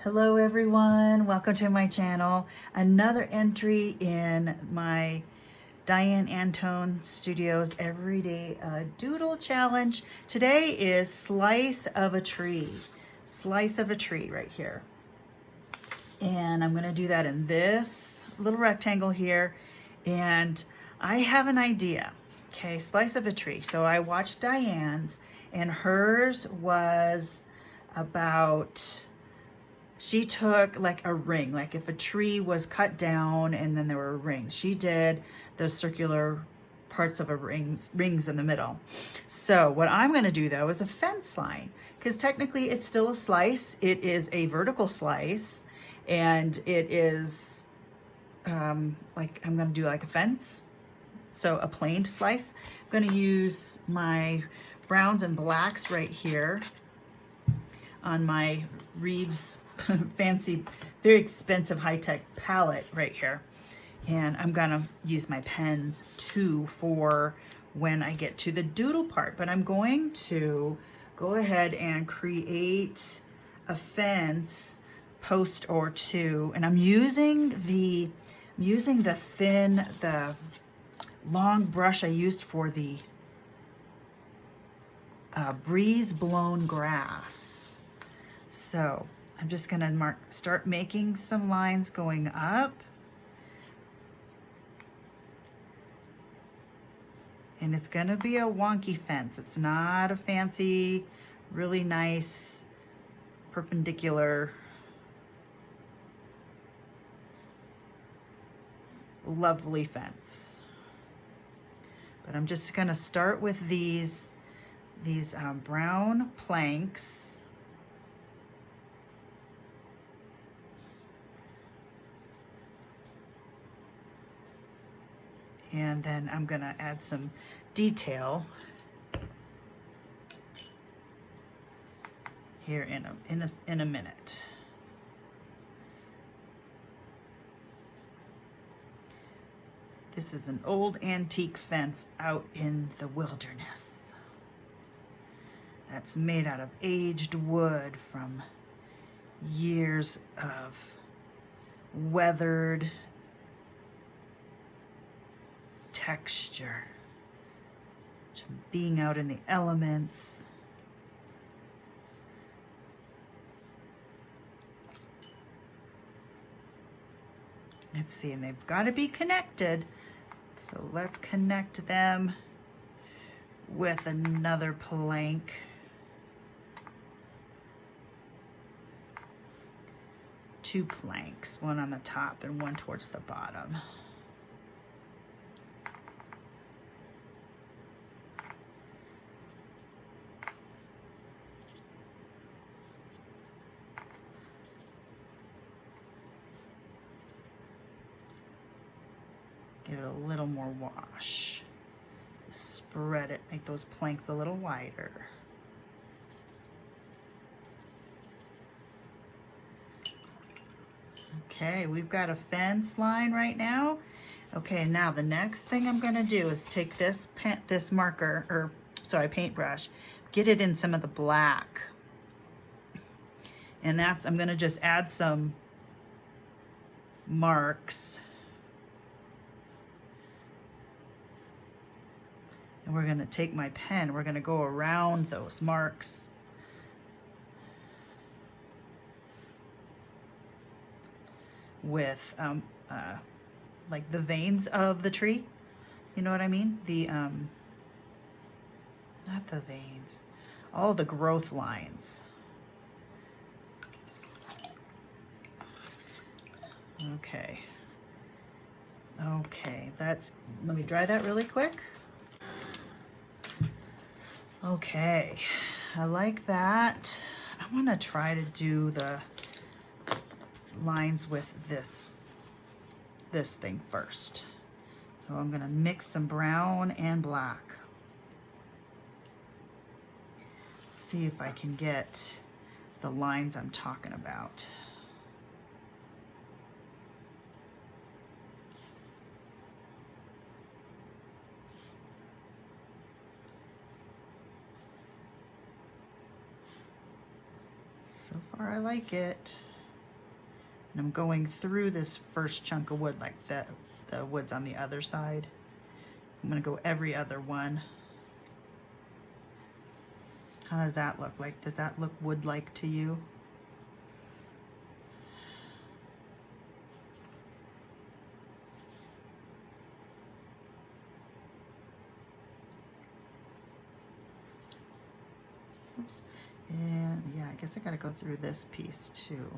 Hello everyone, welcome to my channel. Another entry in my Diane Antone Studios Everyday Doodle Challenge. Today is Slice of a Tree. Slice of a tree right here. And I'm gonna do that in this little rectangle here. And I have an idea. Okay, slice of a tree. So I watched Diane's and hers was about, she took like a ring, like if a tree was cut down and then there were rings. She did the circular parts of a rings in the middle. So what I'm gonna do though is a fence line, because technically it's still a slice. It is a vertical slice and it is like I'm gonna do like a fence. So a planed slice. I'm gonna use my browns and blacks right here on my Reeves fancy, very expensive high-tech palette right here. And I'm gonna use my pens too for when I get to the doodle part, but I'm going to go ahead and create a fence post or two. And I'm using the long brush I used for the breeze blown grass. So I'm just gonna start making some lines going up. And it's gonna be a wonky fence. It's not a fancy, really nice, perpendicular, lovely fence. But I'm just gonna start with these brown planks. And then I'm gonna add some detail here in a minute. This is an old antique fence out in the wilderness that's made out of aged wood from years of weathered texture, being out in the elements. Let's see, and they've got to be connected. So let's connect them with another plank. Two planks, one on the top and one towards the bottom. Give it a little more wash. Spread it, make those planks a little wider. Okay, we've got a fence line right now. Okay, now the next thing I'm gonna do is take this paintbrush, get it in some of the black. And I'm gonna just add some marks. And we're gonna take my pen, we're gonna go around those marks. With like the veins of the tree, you know what I mean? Not the veins, all the growth lines. Okay, let me dry that really quick. Okay, I like that. I want to try to do the lines with this thing first. So I'm gonna mix some brown and black. See if I can get the lines I'm talking about. So far I like it. And I'm going through this first chunk of wood like the wood's on the other side. I'm gonna go every other one. How does that look like? Does that look wood-like to you? Oops. And yeah, I guess I gotta go through this piece too.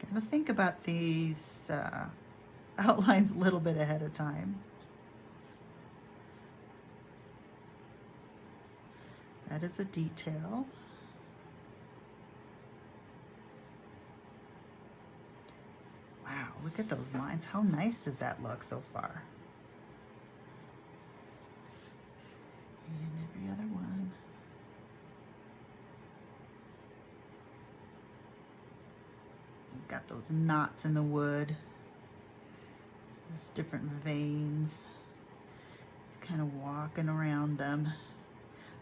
Gotta think about these outlines a little bit ahead of time. That is a detail. Wow, look at those lines. How nice does that look so far? And every other one. You've got those knots in the wood. Those different veins. Just kind of walking around them.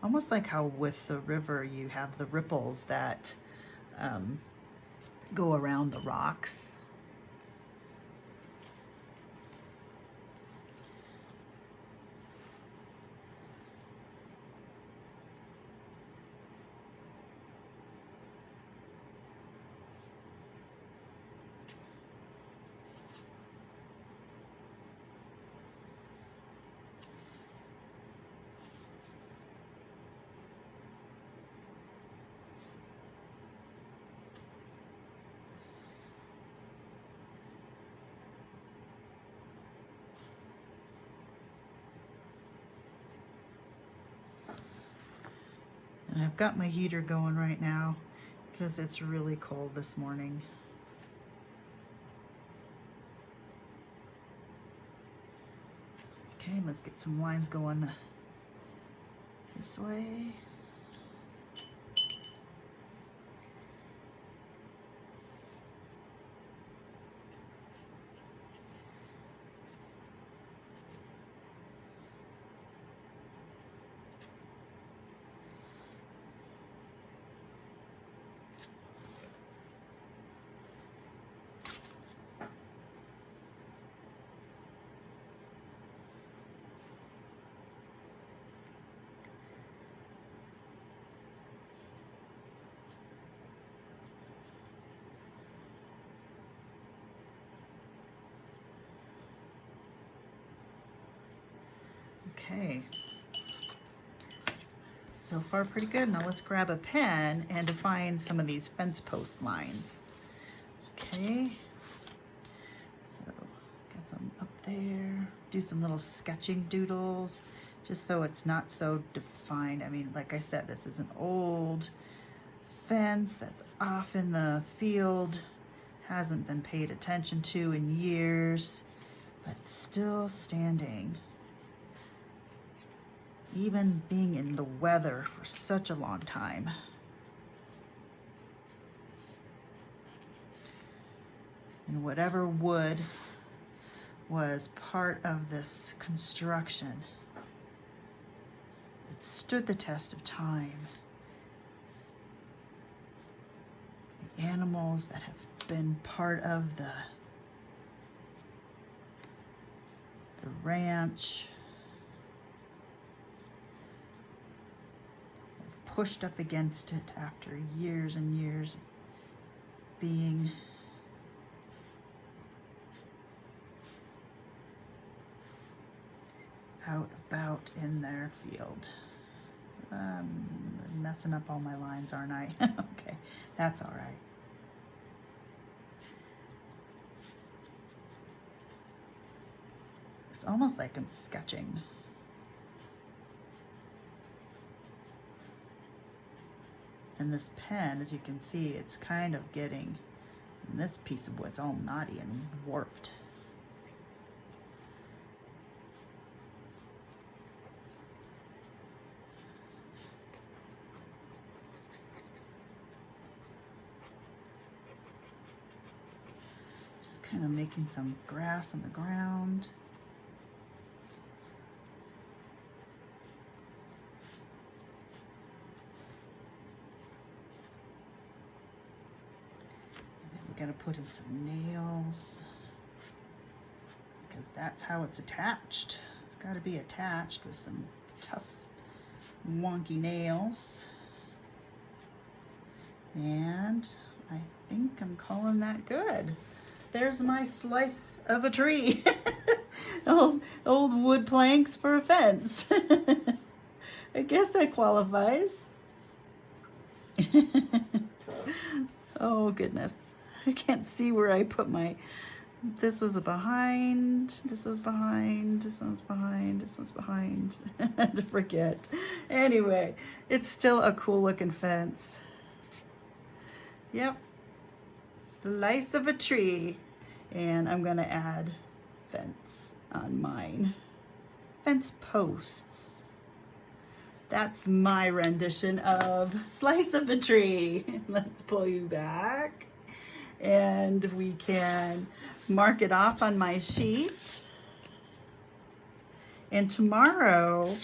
Almost like how with the river you have the ripples that go around the rocks. And I've got my heater going right now because it's really cold this morning. Okay, let's get some lines going this way. Okay, so far pretty good. Now let's grab a pen and define some of these fence post lines. Okay, so get some up there, do some little sketching doodles, just so it's not so defined. I mean, like I said, this is an old fence that's off in the field, hasn't been paid attention to in years, but still standing. Even being in the weather for such a long time. And whatever wood was part of this construction, it stood the test of time. The animals that have been part of the ranch, pushed up against it after years and years of being out about in their field. Messing up all my lines, aren't I? Okay, that's all right. It's almost like I'm sketching. And this pen, as you can see, it's kind of getting, and this piece of wood's all knotty and warped. Just kind of making some grass on the ground. gotta put in some nails because that's how it's attached. It's gotta be attached with some tough, wonky nails. And I think I'm calling that good. There's my slice of a tree. old wood planks for a fence. I guess that qualifies. Oh goodness, I can't see where I put my, this was behind, this was behind, this one's behind, this one's behind. I forget. Anyway, it's still a cool looking fence. Yep, slice of a tree. And I'm gonna add fence on mine. Fence posts. That's my rendition of slice of a tree. Let's pull you back. And we can mark it off on my sheet. And tomorrow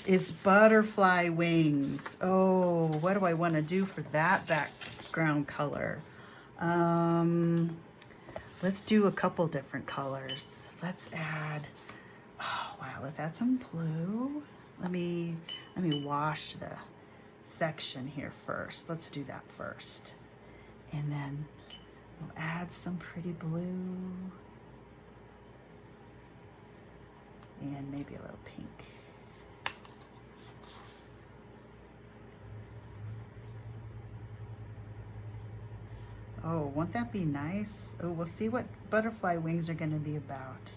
is butterfly wings. Oh, what do I want to do for that background color? Let's do a couple different colors. Let's add, oh wow, let's add some blue. Let me wash the section here first. Let's do that first. And then we'll add some pretty blue. And maybe a little pink. Oh, won't that be nice? Oh, we'll see what butterfly wings are gonna be about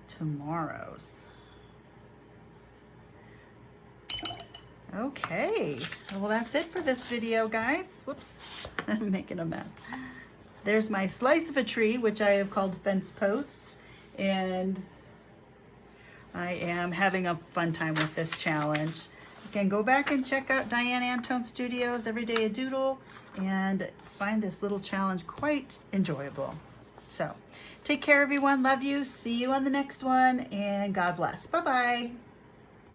tomorrow's. Okay, well that's it for this video, guys. Whoops, I'm making a mess. There's my slice of a tree, which I have called fence posts, and I am having a fun time with this challenge. You can go back and check out Diane Antone Studios Everyday a Doodle and find this little challenge quite enjoyable. So take care, everyone. Love you. See you on the next one, and God bless. Bye-bye.